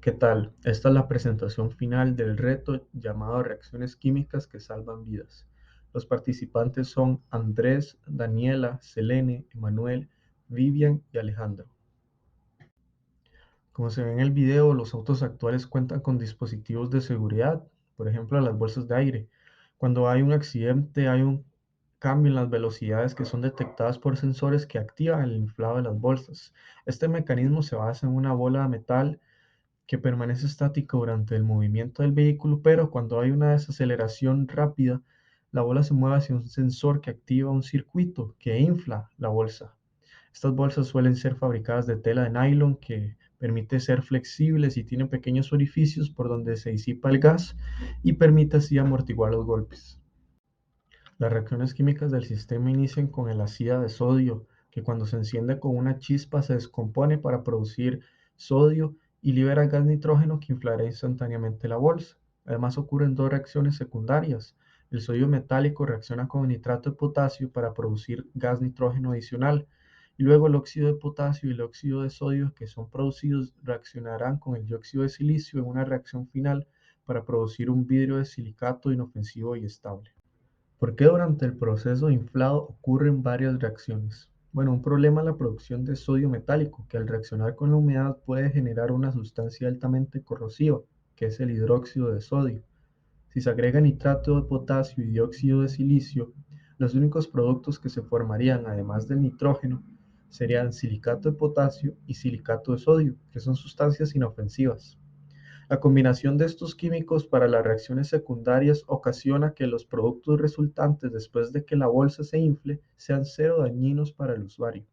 ¿Qué tal? Esta es la presentación final del reto llamado Reacciones Químicas que Salvan Vidas. Los participantes son Andrés, Daniela, Selene, Emanuel, Vivian y Alejandro. Como se ve en el video, los autos actuales cuentan con dispositivos de seguridad, por ejemplo las bolsas de aire. Cuando hay un accidente, hay un cambio en las velocidades que son detectadas por sensores que activan el inflado de las bolsas. Este mecanismo se basa en una bola de metal que permanece estático durante el movimiento del vehículo, pero cuando hay una desaceleración rápida, la bola se mueve hacia un sensor que activa un circuito que infla la bolsa. Estas bolsas suelen ser fabricadas de tela de nylon que permite ser flexibles y tiene pequeños orificios por donde se disipa el gas y permite así amortiguar los golpes. Las reacciones químicas del sistema inician con el ácido de sodio, que cuando se enciende con una chispa se descompone para producir sodio y libera gas nitrógeno que inflará instantáneamente la bolsa. Además ocurren dos reacciones secundarias. El sodio metálico reacciona con nitrato de potasio para producir gas nitrógeno adicional y luego el óxido de potasio y el óxido de sodio que son producidos reaccionarán con el dióxido de silicio en una reacción final para producir un vidrio de silicato inofensivo y estable. ¿Por qué durante el proceso de inflado ocurren varias reacciones? Bueno, un problema es la producción de sodio metálico, que al reaccionar con la humedad puede generar una sustancia altamente corrosiva, que es el hidróxido de sodio. Si se agrega nitrato de potasio y dióxido de silicio, los únicos productos que se formarían, además del nitrógeno, serían silicato de potasio y silicato de sodio, que son sustancias inofensivas. La combinación de estos químicos para las reacciones secundarias ocasiona que los productos resultantes después de que la bolsa se infle sean cero dañinos para el usuario.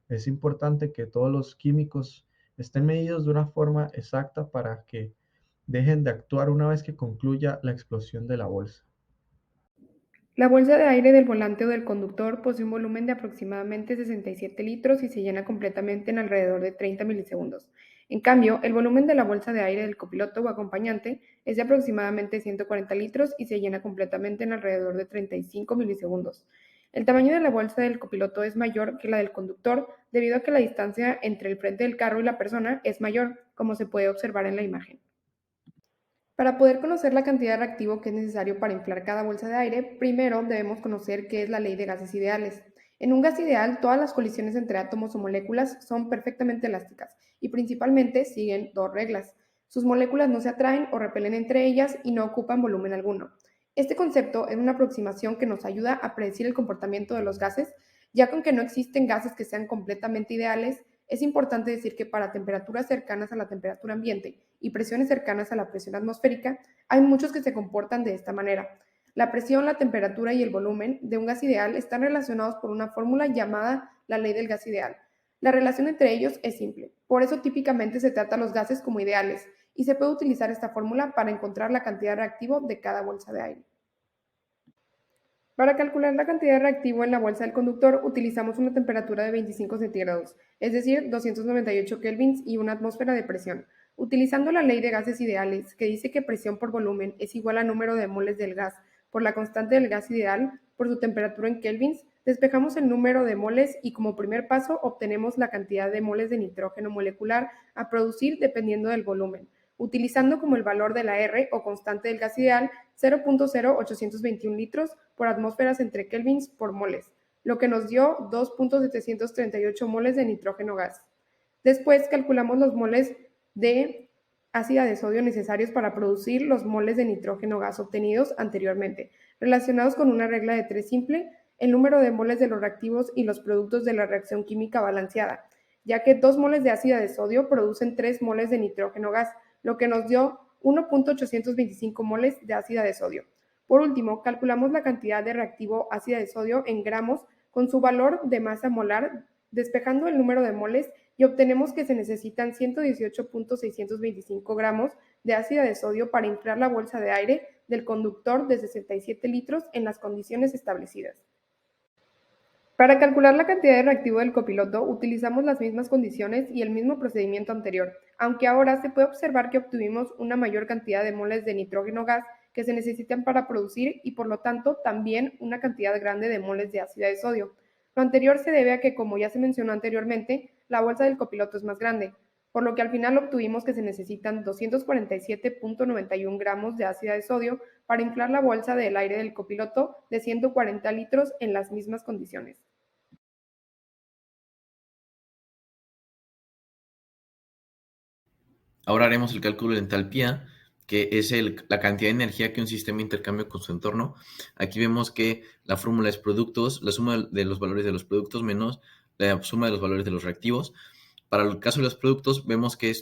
Es importante que todos los químicos estén medidos de una forma exacta para que dejen de actuar una vez que concluya la explosión de la bolsa. La bolsa de aire del volante o del conductor posee un volumen de aproximadamente 67 litros y se llena completamente en alrededor de 30 milisegundos. En cambio, el volumen de la bolsa de aire del copiloto o acompañante es de aproximadamente 140 litros y se llena completamente en alrededor de 35 milisegundos. El tamaño de la bolsa del copiloto es mayor que la del conductor debido a que la distancia entre el frente del carro y la persona es mayor, como se puede observar en la imagen. Para poder conocer la cantidad de reactivo que es necesario para inflar cada bolsa de aire, primero debemos conocer qué es la ley de gases ideales. En un gas ideal, todas las colisiones entre átomos o moléculas son perfectamente elásticas y principalmente siguen dos reglas. Sus moléculas no se atraen o repelen entre ellas y no ocupan volumen alguno. Este concepto es una aproximación que nos ayuda a predecir el comportamiento de los gases, ya que aunque no existen gases que sean completamente ideales, es importante decir que para temperaturas cercanas a la temperatura ambiente y presiones cercanas a la presión atmosférica, hay muchos que se comportan de esta manera. La presión, la temperatura y el volumen de un gas ideal están relacionados por una fórmula llamada la ley del gas ideal. La relación entre ellos es simple, por eso típicamente se trata a los gases como ideales y se puede utilizar esta fórmula para encontrar la cantidad de reactivo de cada bolsa de aire. Para calcular la cantidad de reactivo en la bolsa del conductor utilizamos una temperatura de 25 centígrados, es decir, 298 kelvins y una atmósfera de presión. Utilizando la ley de gases ideales, que dice que presión por volumen es igual a número de moles del gas por la constante del gas ideal por su temperatura en kelvins, despejamos el número de moles y como primer paso obtenemos la cantidad de moles de nitrógeno molecular a producir dependiendo del volumen, utilizando como el valor de la R o constante del gas ideal 0.0821 litros por atmósferas entre kelvins por moles, lo que nos dio 2.738 moles de nitrógeno gas. Después calculamos los moles de ácida de sodio necesarios para producir los moles de nitrógeno gas obtenidos anteriormente, relacionados con una regla de tres simple, el número de moles de los reactivos y los productos de la reacción química balanceada, ya que 2 moles de ácida de sodio producen 3 moles de nitrógeno gas, lo que nos dio 1.825 moles de ácida de sodio. Por último, calculamos la cantidad de reactivo ácida de sodio en gramos con su valor de masa molar, despejando el número de moles y obtenemos que se necesitan 118.625 gramos de ácida de sodio para inflar la bolsa de aire del conductor de 67 litros en las condiciones establecidas. Para calcular la cantidad de reactivo del copiloto utilizamos las mismas condiciones y el mismo procedimiento anterior, aunque ahora se puede observar que obtuvimos una mayor cantidad de moles de nitrógeno gas que se necesitan para producir y por lo tanto también una cantidad grande de moles de ácida de sodio. Lo anterior se debe a que, como ya se mencionó anteriormente, la bolsa del copiloto es más grande. por lo que al final obtuvimos que se necesitan 247.91 gramos de ácido de sodio para inflar la bolsa del aire del copiloto de 140 litros en las mismas condiciones. Ahora haremos el cálculo de entalpía, que es la cantidad de energía que un sistema intercambia con su entorno. Aquí vemos que la fórmula es productos, la suma de los valores de los productos menos la suma de los valores de los reactivos. Para el caso de los productos, vemos que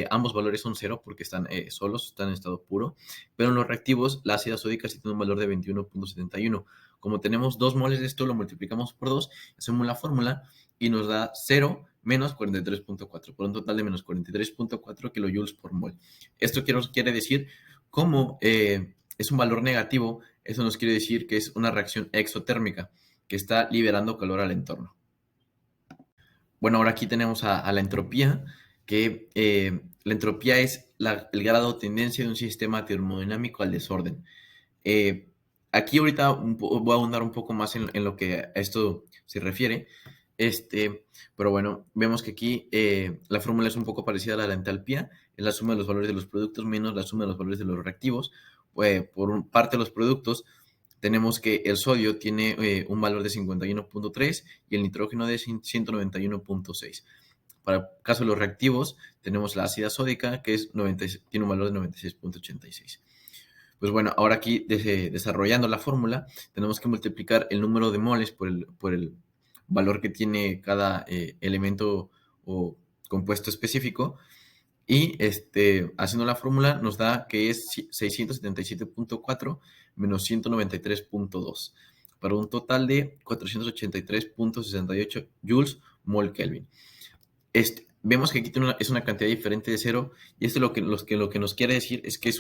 ambos valores son cero porque están solos, están en estado puro, pero en los reactivos, la ácida sódica sí tiene un valor de 21.71. Como tenemos 2 moles de esto, lo multiplicamos por 2, hacemos la fórmula y nos da 0 menos 43.4, por un total de menos 43.4 kilojoules por mol. Esto quiere decir, como es un valor negativo, eso nos quiere decir que es una reacción exotérmica, que está liberando calor al entorno. Bueno, ahora aquí tenemos a la entropía, que la entropía es el grado de tendencia de un sistema termodinámico al desorden. Aquí ahorita voy a ahondar un poco más en lo que a esto se refiere. Pero bueno, vemos que aquí la fórmula es un poco parecida a la de la entalpía, es la suma de los valores de los productos menos la suma de los valores de los reactivos. Por parte de los productos, tenemos que el sodio tiene un valor de 51.3 y el nitrógeno de 191.6. Para el caso de los reactivos, tenemos la ácida sódica, que tiene un valor de 96.86. Pues bueno, ahora aquí desarrollando la fórmula, tenemos que multiplicar el número de moles por el valor que tiene cada elemento o compuesto específico. Y haciendo la fórmula nos da que es 677.4 menos 193.2 para un total de 483.68 joules mol Kelvin. Vemos que aquí es una cantidad diferente de cero y esto lo que nos quiere decir es que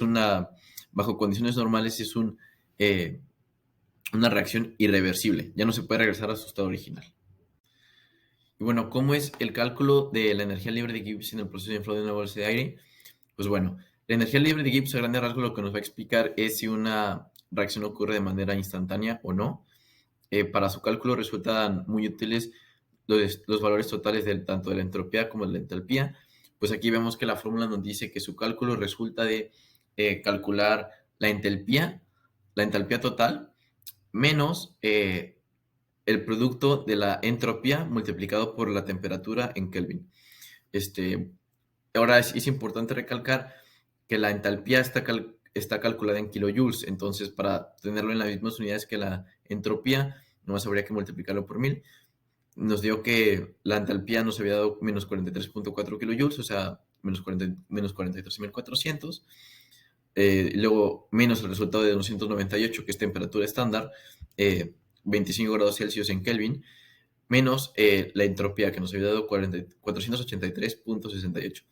bajo condiciones normales es una reacción irreversible, ya no se puede regresar a su estado original. Y bueno, ¿cómo es el cálculo de la energía libre de Gibbs en el proceso de inflado de una bolsa de aire? Pues bueno, la energía libre de Gibbs a grandes rasgos lo que nos va a explicar es si una reacción ocurre de manera instantánea o no. Para su cálculo resultan muy útiles los valores totales tanto de la entropía como de la entalpía. Pues aquí vemos que la fórmula nos dice que su cálculo resulta de calcular la entalpía total, menos el producto de la entropía multiplicado por la temperatura en Kelvin. Ahora es importante recalcar que la entalpía está calculada en kilojoules, entonces para tenerlo en las mismas unidades que la entropía, nomás habría que multiplicarlo por 1000. Nos dio que la entalpía nos había dado menos 43.4 kilojoules, o sea, menos 43.400. Y luego menos el resultado de 298, que es temperatura estándar, 25 grados Celsius en Kelvin, menos la entropía que nos había dado 483.68.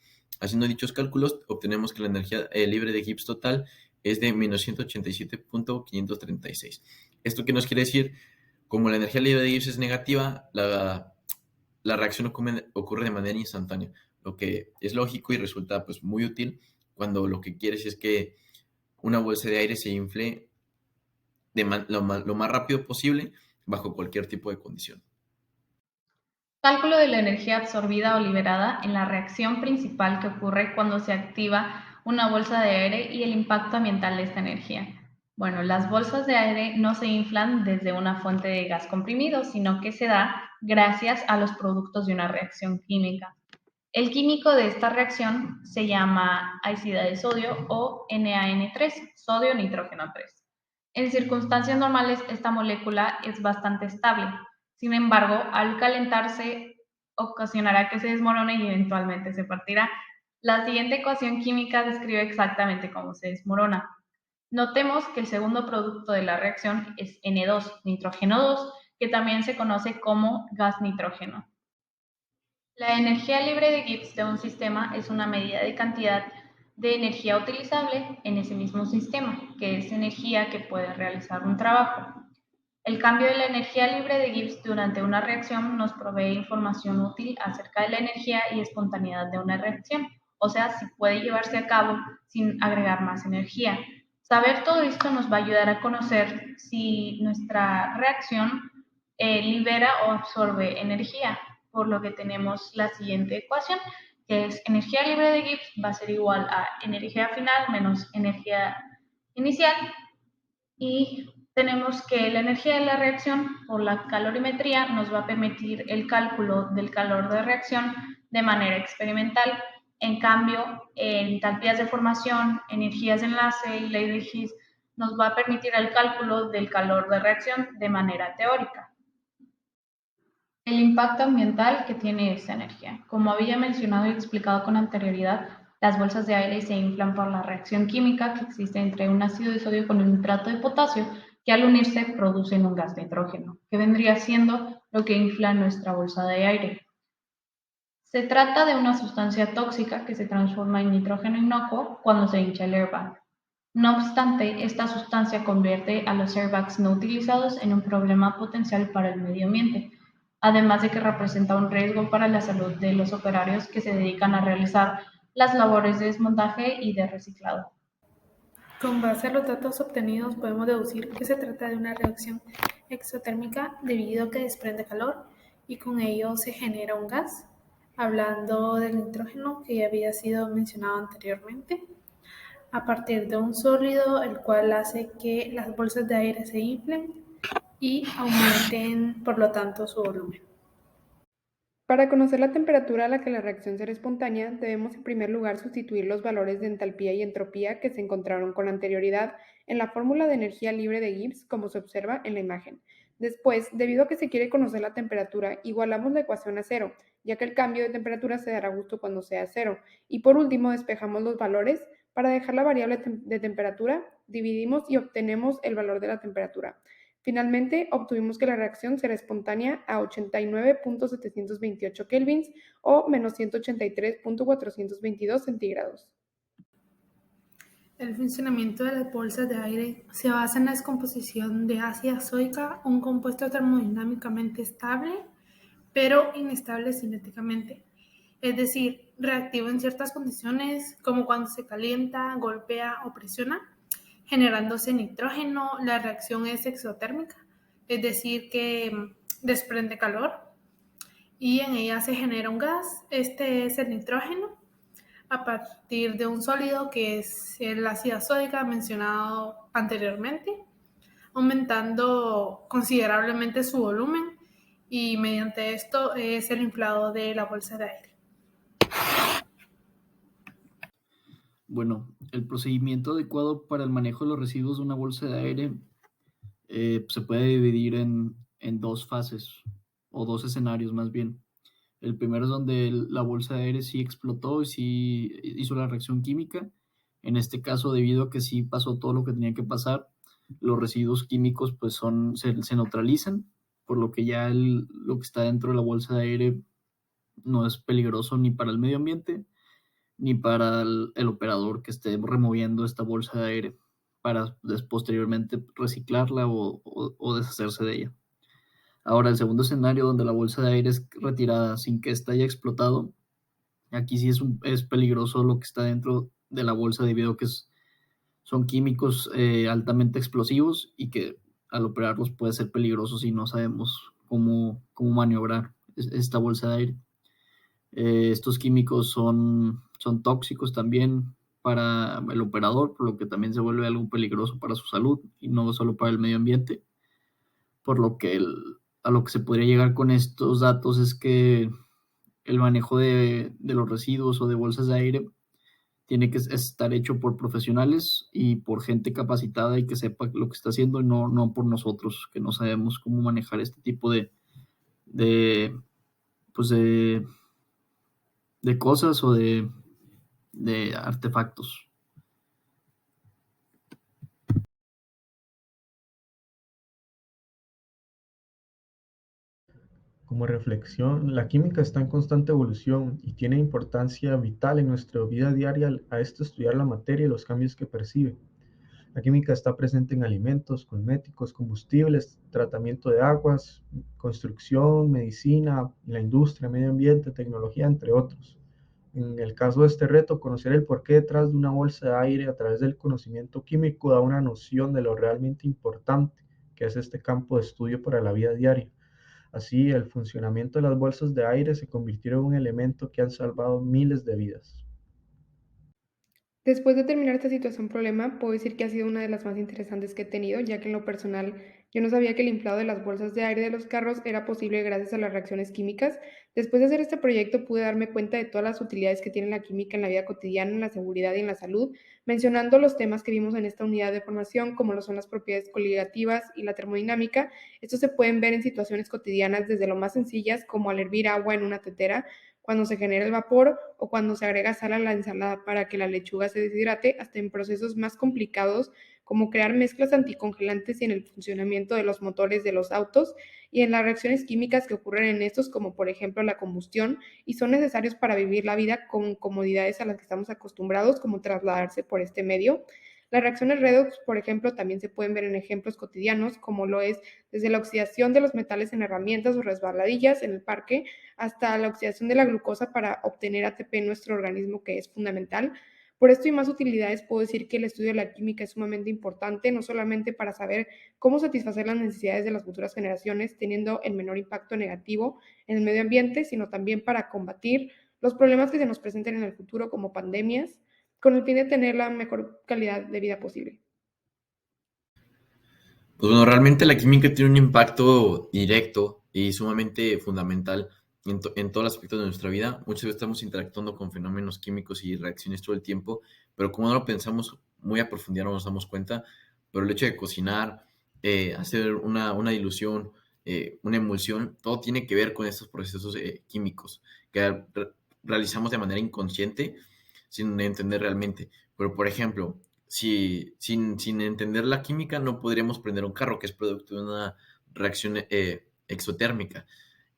Haciendo dichos cálculos, obtenemos que la energía libre de Gibbs total es de menos 187.536. ¿Esto qué nos quiere decir? Como la energía libre de Gibbs es negativa, la reacción ocurre de manera instantánea, lo que es lógico y resulta pues, muy útil cuando lo que quieres es que una bolsa de aire se infle lo más rápido posible bajo cualquier tipo de condición. Cálculo de la energía absorbida o liberada en la reacción principal que ocurre cuando se activa una bolsa de aire y el impacto ambiental de esta energía. Bueno, las bolsas de aire no se inflan desde una fuente de gas comprimido, sino que se da gracias a los productos de una reacción química. El químico de esta reacción se llama ácido de sodio o NaN3, sodio nitrógeno 3. En circunstancias normales, esta molécula es bastante estable. Sin embargo, al calentarse, ocasionará que se desmorone y eventualmente se partirá. La siguiente ecuación química describe exactamente cómo se desmorona. Notemos que el segundo producto de la reacción es N2, nitrógeno 2, que también se conoce como gas nitrógeno. La energía libre de Gibbs de un sistema es una medida de cantidad de energía utilizable en ese mismo sistema, que es energía que puede realizar un trabajo. El cambio de la energía libre de Gibbs durante una reacción nos provee información útil acerca de la energía y espontaneidad de una reacción, o sea, si puede llevarse a cabo sin agregar más energía. Saber todo esto nos va a ayudar a conocer si nuestra reacción libera o absorbe energía, por lo que tenemos la siguiente ecuación, que es energía libre de Gibbs, va a ser igual a energía final menos energía inicial. Y tenemos que la energía de la reacción por la calorimetría nos va a permitir el cálculo del calor de reacción de manera experimental. En cambio, entalpías de formación, energías de enlace y ley de Higgs nos va a permitir el cálculo del calor de reacción de manera teórica. El impacto ambiental que tiene esta energía. Como había mencionado y explicado con anterioridad, las bolsas de aire se inflan por la reacción química que existe entre un ácido de sodio con un nitrato de potasio, que al unirse producen un gas nitrógeno, que vendría siendo lo que infla nuestra bolsa de aire. Se trata de una sustancia tóxica que se transforma en nitrógeno inocuo cuando se hincha el airbag. No obstante, esta sustancia convierte a los airbags no utilizados en un problema potencial para el medio ambiente, además de que representa un riesgo para la salud de los operarios que se dedican a realizar las labores de desmontaje y de reciclado. Con base a los datos obtenidos podemos deducir que se trata de una reacción exotérmica debido a que desprende calor y con ello se genera un gas, hablando del nitrógeno que ya había sido mencionado anteriormente, a partir de un sólido el cual hace que las bolsas de aire se inflen y aumenten por lo tanto su volumen. Para conocer la temperatura a la que la reacción será espontánea, debemos en primer lugar sustituir los valores de entalpía y entropía que se encontraron con anterioridad en la fórmula de energía libre de Gibbs, como se observa en la imagen. Después, debido a que se quiere conocer la temperatura, igualamos la ecuación a cero, ya que el cambio de temperatura se dará justo cuando sea cero. Y por último, despejamos los valores. Para dejar la variable de temperatura, dividimos y obtenemos el valor de la temperatura. Finalmente, obtuvimos que la reacción será espontánea a 89.728 kelvins o menos 183.422 centígrados. El funcionamiento de las bolsas de aire se basa en la descomposición de ácida sódica, un compuesto termodinámicamente estable, pero inestable cinéticamente. Es decir, reactivo en ciertas condiciones, como cuando se calienta, golpea o presiona, generándose nitrógeno. La reacción es exotérmica, es decir, que desprende calor y en ella se genera un gas. Este es el nitrógeno a partir de un sólido que es el ácido sódica mencionado anteriormente, aumentando considerablemente su volumen y mediante esto es el inflado de la bolsa de aire. Bueno, el procedimiento adecuado para el manejo de los residuos de una bolsa de aire se puede dividir en dos fases o dos escenarios más bien. El primero es donde la bolsa de aire sí explotó y sí hizo la reacción química. En este caso, debido a que sí pasó todo lo que tenía que pasar, los residuos químicos pues se neutralizan, por lo que ya lo que está dentro de la bolsa de aire no es peligroso ni para el medio ambiente ni para el operador que esté removiendo esta bolsa de aire para posteriormente reciclarla o deshacerse de ella. Ahora, el segundo escenario donde la bolsa de aire es retirada sin que ésta haya explotado, aquí sí es peligroso lo que está dentro de la bolsa debido a que son químicos altamente explosivos y que al operarlos puede ser peligroso si no sabemos cómo maniobrar esta bolsa de aire. Estos químicos son tóxicos también para el operador, por lo que también se vuelve algo peligroso para su salud y no solo para el medio ambiente. Por lo que a lo que se podría llegar con estos datos es que el manejo de los residuos o de bolsas de aire tiene que estar hecho por profesionales y por gente capacitada y que sepa lo que está haciendo y no por nosotros, que no sabemos cómo manejar este tipo de cosas o de artefactos. Como reflexión, la química está en constante evolución y tiene importancia vital en nuestra vida diaria a esto estudiar la materia y los cambios que percibe. La química está presente en alimentos, cosméticos, combustibles, tratamiento de aguas, construcción, medicina, la industria, medio ambiente, tecnología, entre otros. En el caso de este reto, conocer el porqué detrás de una bolsa de aire a través del conocimiento químico da una noción de lo realmente importante que es este campo de estudio para la vida diaria. Así, el funcionamiento de las bolsas de aire se convirtió en un elemento que han salvado miles de vidas. Después de terminar esta situación problema, puedo decir que ha sido una de las más interesantes que he tenido, ya que en lo personal yo no sabía que el inflado de las bolsas de aire de los carros era posible gracias a las reacciones químicas. Después de hacer este proyecto pude darme cuenta de todas las utilidades que tiene la química en la vida cotidiana, en la seguridad y en la salud, mencionando los temas que vimos en esta unidad de formación, como lo son las propiedades coligativas y la termodinámica. Estos se pueden ver en situaciones cotidianas desde lo más sencillas, como al hervir agua en una tetera, cuando se genera el vapor o cuando se agrega sal a la ensalada para que la lechuga se deshidrate, hasta en procesos más complicados como crear mezclas anticongelantes y en el funcionamiento de los motores de los autos y en las reacciones químicas que ocurren en estos, como por ejemplo la combustión, y son necesarios para vivir la vida con comodidades a las que estamos acostumbrados, como trasladarse por este medio. Las reacciones redox, por ejemplo, también se pueden ver en ejemplos cotidianos, como lo es desde la oxidación de los metales en herramientas o resbaladillas en el parque, hasta la oxidación de la glucosa para obtener ATP en nuestro organismo, que es fundamental. Por esto y más utilidades, puedo decir que el estudio de la química es sumamente importante, no solamente para saber cómo satisfacer las necesidades de las futuras generaciones, teniendo el menor impacto negativo en el medio ambiente, sino también para combatir los problemas que se nos presenten en el futuro, como pandemias, con el fin de tener la mejor calidad de vida posible. Pues bueno, realmente la química tiene un impacto directo y sumamente fundamental en todos los aspectos de nuestra vida. Muchas veces estamos interactuando con fenómenos químicos y reacciones todo el tiempo, pero como no lo pensamos muy a profundidad no nos damos cuenta. Pero el hecho de cocinar, hacer una dilución, una emulsión, todo tiene que ver con estos procesos químicos que realizamos de manera inconsciente sin entender realmente. Pero, por ejemplo, si sin entender la química no podríamos prender un carro que es producto de una reacción exotérmica.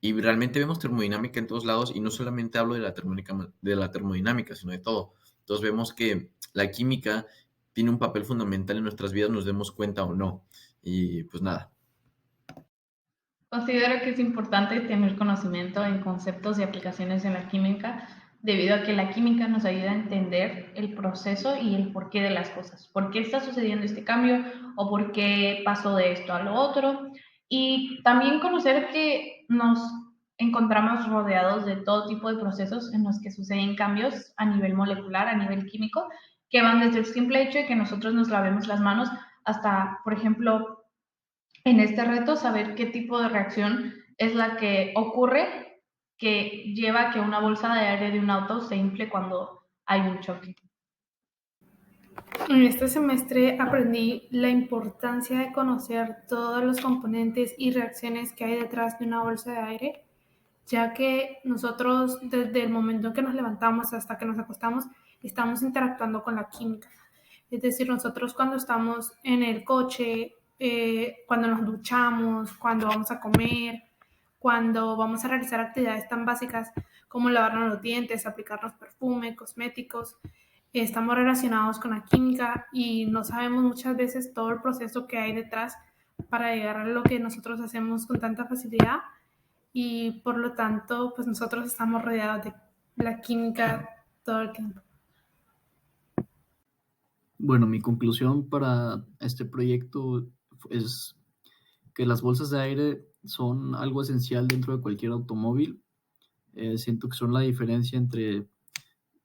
Y realmente vemos termodinámica en todos lados y no solamente hablo de la termodinámica, sino de todo. Entonces vemos que la química tiene un papel fundamental en nuestras vidas, nos demos cuenta o no. Y pues nada. Considero que es importante tener conocimiento en conceptos y aplicaciones en la química, debido a que la química nos ayuda a entender el proceso y el porqué de las cosas. ¿Por qué está sucediendo este cambio o por qué pasó de esto a lo otro? Y también conocer que nos encontramos rodeados de todo tipo de procesos en los que suceden cambios a nivel molecular, a nivel químico, que van desde el simple hecho de que nosotros nos lavemos las manos hasta, por ejemplo, en este reto, saber qué tipo de reacción es la que ocurre que lleva a que una bolsa de aire de un auto se infle cuando hay un choque. En este semestre aprendí la importancia de conocer todos los componentes y reacciones que hay detrás de una bolsa de aire, ya que nosotros desde el momento en que nos levantamos hasta que nos acostamos estamos interactuando con la química. Es decir, nosotros cuando estamos en el coche, cuando nos duchamos, cuando vamos a comer, cuando vamos a realizar actividades tan básicas como lavarnos los dientes, aplicarnos perfume, cosméticos, estamos relacionados con la química y no sabemos muchas veces todo el proceso que hay detrás para llegar a lo que nosotros hacemos con tanta facilidad y por lo tanto pues nosotros estamos rodeados de la química todo el tiempo. Bueno, mi conclusión para este proyecto es que las bolsas de aire son algo esencial dentro de cualquier automóvil. Siento que son la diferencia entre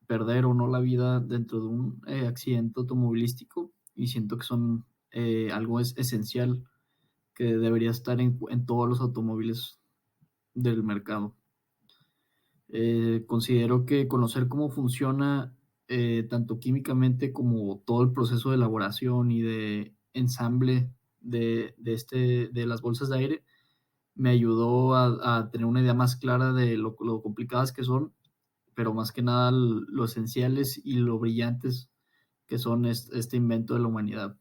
perder o no la vida dentro de un accidente automovilístico y siento que son algo esencial que debería estar en todos los automóviles del mercado. Considero que conocer cómo funciona tanto químicamente como todo el proceso de elaboración y de ensamble de las bolsas de aire me ayudó a tener una idea más clara de lo complicadas que son, pero más que nada lo esenciales y lo brillantes que son este invento de la humanidad.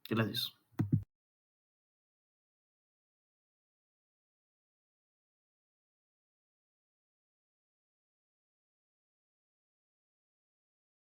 Gracias.